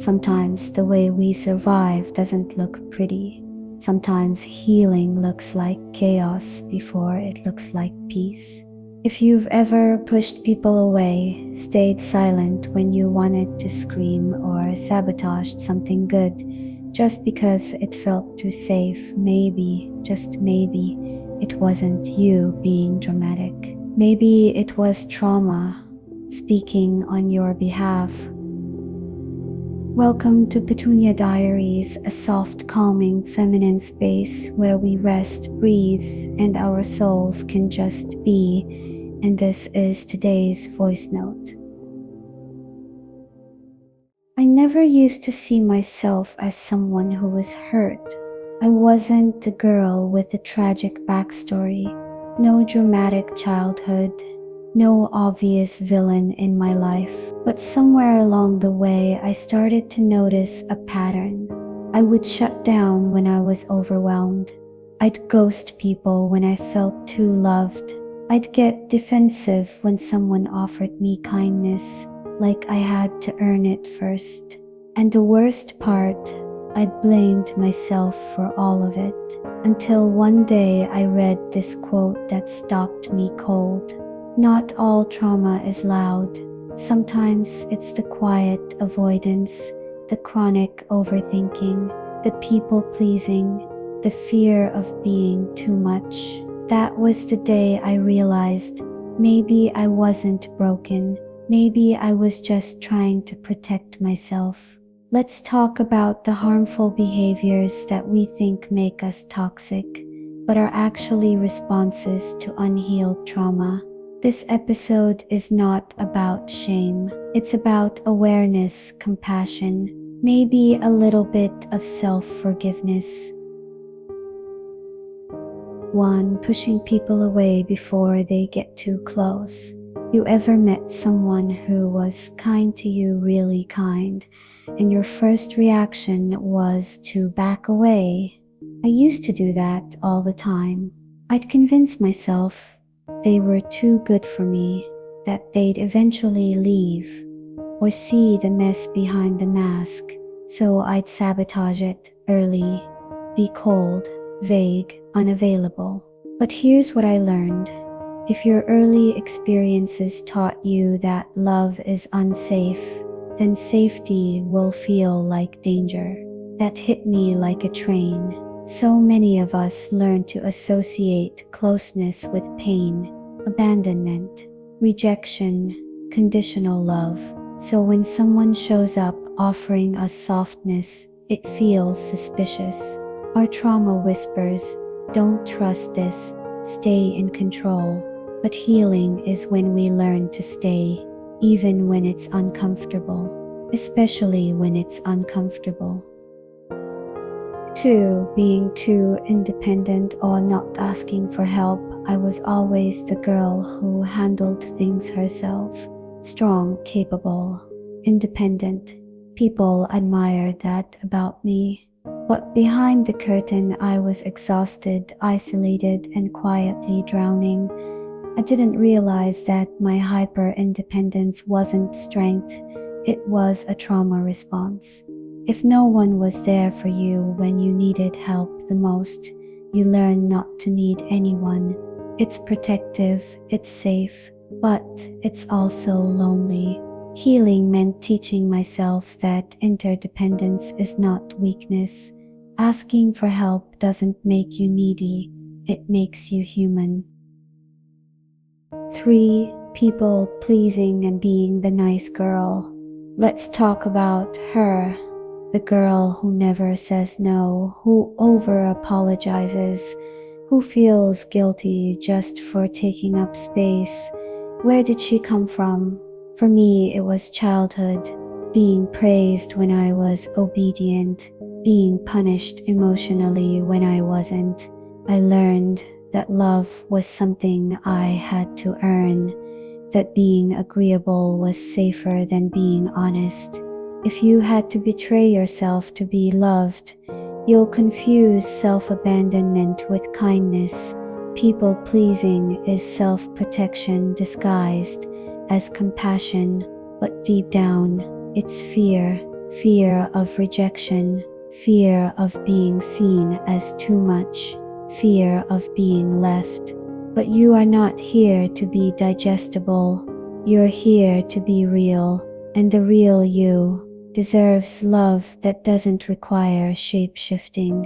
Sometimes the way we survive doesn't look pretty. Sometimes healing looks like chaos before it looks like peace. If you've ever pushed people away, stayed silent when you wanted to scream, or sabotaged something good just because it felt too safe, maybe, just maybe, it wasn't you being dramatic. Maybe it was trauma speaking on your behalf. Welcome to Petunia Diaries, a soft, calming, feminine space where we rest, breathe, and our souls can just be. And this is today's voice note. I never used to see myself as someone who was hurt. I wasn't the girl with a tragic backstory, no dramatic childhood, no obvious villain in my life. But somewhere along the way, I started to notice a pattern. I would shut down when I was overwhelmed. I'd ghost people when I felt too loved. I'd get defensive when someone offered me kindness, like I had to earn it first. And the worst part, I'd blamed myself for all of it. Until one day I read this quote that stopped me cold. Not all trauma is loud. Sometimes it's the quiet avoidance, the chronic overthinking, the people-pleasing, the fear of being too much. That was the day I realized maybe I wasn't broken. Maybe I was just trying to protect myself. Let's talk about the harmful behaviors that we think make us toxic, but are actually responses to unhealed trauma. This episode is not about shame. It's about awareness, compassion, maybe a little bit of self-forgiveness. 1. Pushing people away before they get too close. You ever met someone who was kind to you, really kind, and your first reaction was to back away? I used to do that all the time. I'd convince myself they were too good for me, that they'd eventually leave, or see the mess behind the mask, so I'd sabotage it early, be cold, vague, unavailable. But here's what I learned. If your early experiences taught you that love is unsafe, then safety will feel like danger. That hit me like a train. So many of us learn to associate closeness with pain, abandonment, rejection, conditional love. So when someone shows up offering us softness, it feels suspicious. Our trauma whispers, "Don't trust this, stay in control." But healing is when we learn to stay, even when it's uncomfortable, especially when it's uncomfortable. 2. Being too independent or not asking for help. I was always the girl who handled things herself. Strong, capable, independent. People admired that about me. But behind the curtain, I was exhausted, isolated, and quietly drowning. I didn't realize that my hyper-independence wasn't strength, it was a trauma response. If no one was there for you when you needed help the most, you learn not to need anyone. It's protective, it's safe, but it's also lonely. Healing meant teaching myself that interdependence is not weakness. Asking for help doesn't make you needy, it makes you human. 3. People pleasing and being the nice girl. Let's talk about her. The girl who never says no, who over-apologizes, who feels guilty just for taking up space. Where did she come from? For me, it was childhood. Being praised when I was obedient, being punished emotionally when I wasn't. I learned that love was something I had to earn, that being agreeable was safer than being honest. If you had to betray yourself to be loved, you'll confuse self-abandonment with kindness. People-pleasing is self-protection disguised as compassion, but deep down, it's fear. fear of rejection, fear of being seen as too much, fear of being left. But you are not here to be digestible. You're here to be real, and the real you deserves love that doesn't require shape-shifting.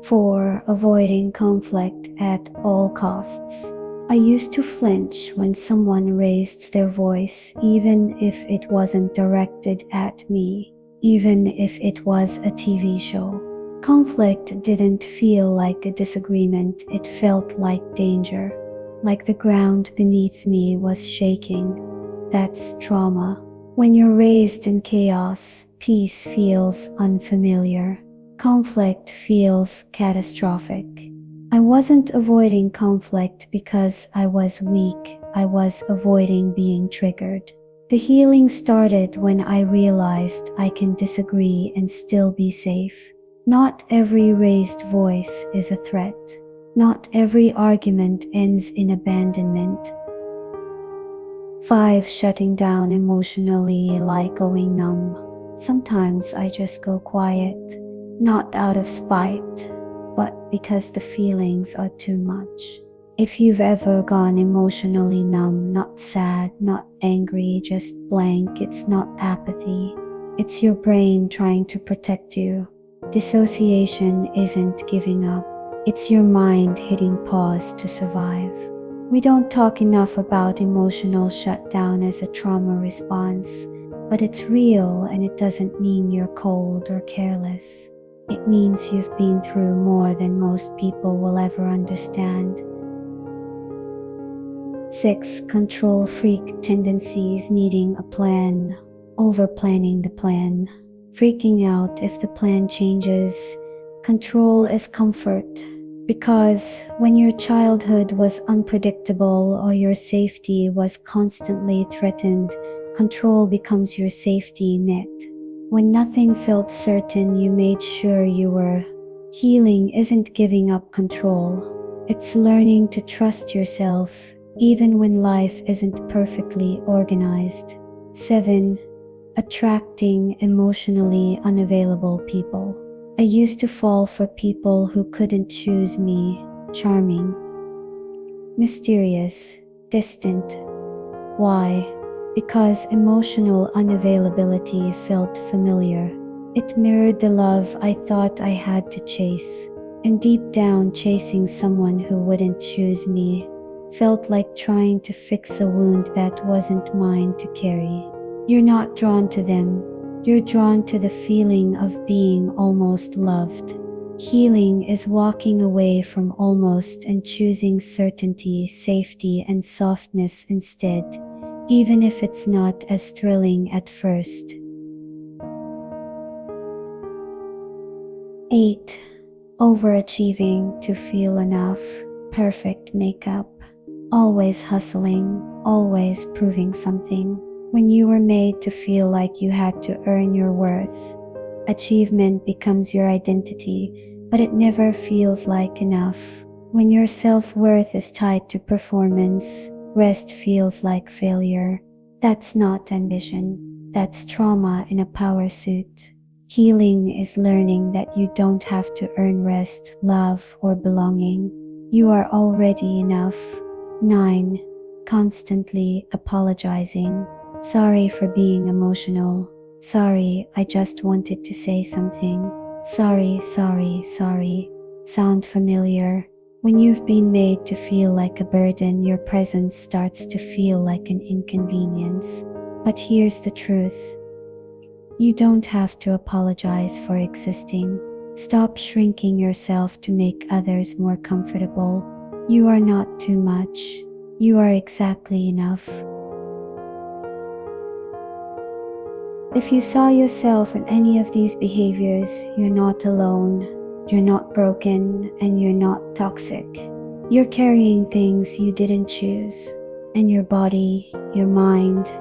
4. Avoiding conflict at all costs. I used to flinch when someone raised their voice, even if it wasn't directed at me, even if it was a TV show. Conflict didn't feel like a disagreement, it felt like danger, like the ground beneath me was shaking. That's trauma. When you're raised in chaos, peace feels unfamiliar. Conflict feels catastrophic. I wasn't avoiding conflict because I was weak. I was avoiding being triggered. The healing started when I realized I can disagree and still be safe. Not every raised voice is a threat. Not every argument ends in abandonment. 5. Shutting down emotionally, like going numb. Sometimes I just go quiet, not out of spite, but because the feelings are too much. If you've ever gone emotionally numb, not sad, not angry, just blank, it's not apathy. It's your brain trying to protect you. Dissociation isn't giving up. It's your mind hitting pause to survive. We don't talk enough about emotional shutdown as a trauma response, but it's real, and it doesn't mean you're cold or careless. It means you've been through more than most people will ever understand. 6. Control freak tendencies, needing a plan, over-planning the plan, freaking out if the plan changes. Control is comfort, because when your childhood was unpredictable or your safety was constantly threatened, control becomes your safety net. When nothing felt certain, you made sure you were. Healing isn't giving up control. It's learning to trust yourself, even when life isn't perfectly organized. 7. Attracting emotionally unavailable people. I used to fall for people who couldn't choose me. Charming, mysterious, distant. Why? Because emotional unavailability felt familiar. It mirrored the love I thought I had to chase. And deep down, chasing someone who wouldn't choose me felt like trying to fix a wound that wasn't mine to carry. You're not drawn to them. You're drawn to the feeling of being almost loved. Healing is walking away from almost and choosing certainty, safety, and softness instead, even if it's not as thrilling at first. 8. Overachieving to feel enough. Perfect makeup. Always hustling, always proving something. When you were made to feel like you had to earn your worth, achievement becomes your identity, but it never feels like enough. When your self-worth is tied to performance, rest feels like failure. That's not ambition. That's trauma in a power suit. Healing is learning that you don't have to earn rest, love, or belonging. You are already enough. 9. Constantly apologizing. Sorry for being emotional. Sorry, I just wanted to say something. Sorry. Sound familiar? When you've been made to feel like a burden, your presence starts to feel like an inconvenience. But here's the truth. You don't have to apologize for existing. Stop shrinking yourself to make others more comfortable. You are not too much. You are exactly enough. If you saw yourself in any of these behaviors, you're not alone, you're not broken, and you're not toxic. You're carrying things you didn't choose, and your body, your mind,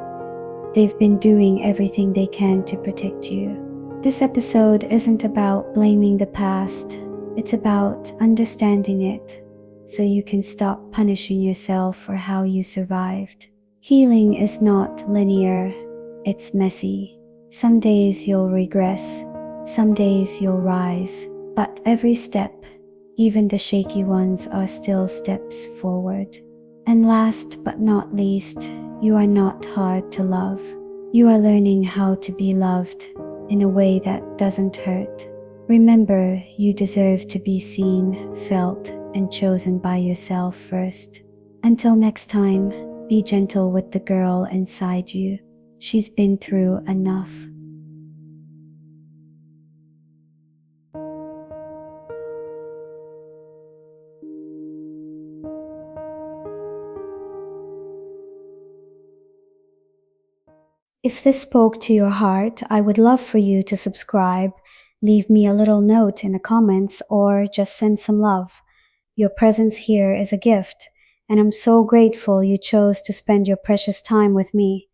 they've been doing everything they can to protect you. This episode isn't about blaming the past, it's about understanding it, so you can stop punishing yourself for how you survived. Healing is not linear, it's messy. Some days you'll regress, some days you'll rise, but every step, even the shaky ones, are still steps forward. And last but not least, you are not hard to love. You are learning how to be loved in a way that doesn't hurt. Remember, you deserve to be seen, felt, and chosen by yourself first. Until next time, be gentle with the girl inside you. She's been through enough. If this spoke to your heart, I would love for you to subscribe, leave me a little note in the comments, or just send some love. Your presence here is a gift, and I'm so grateful you chose to spend your precious time with me.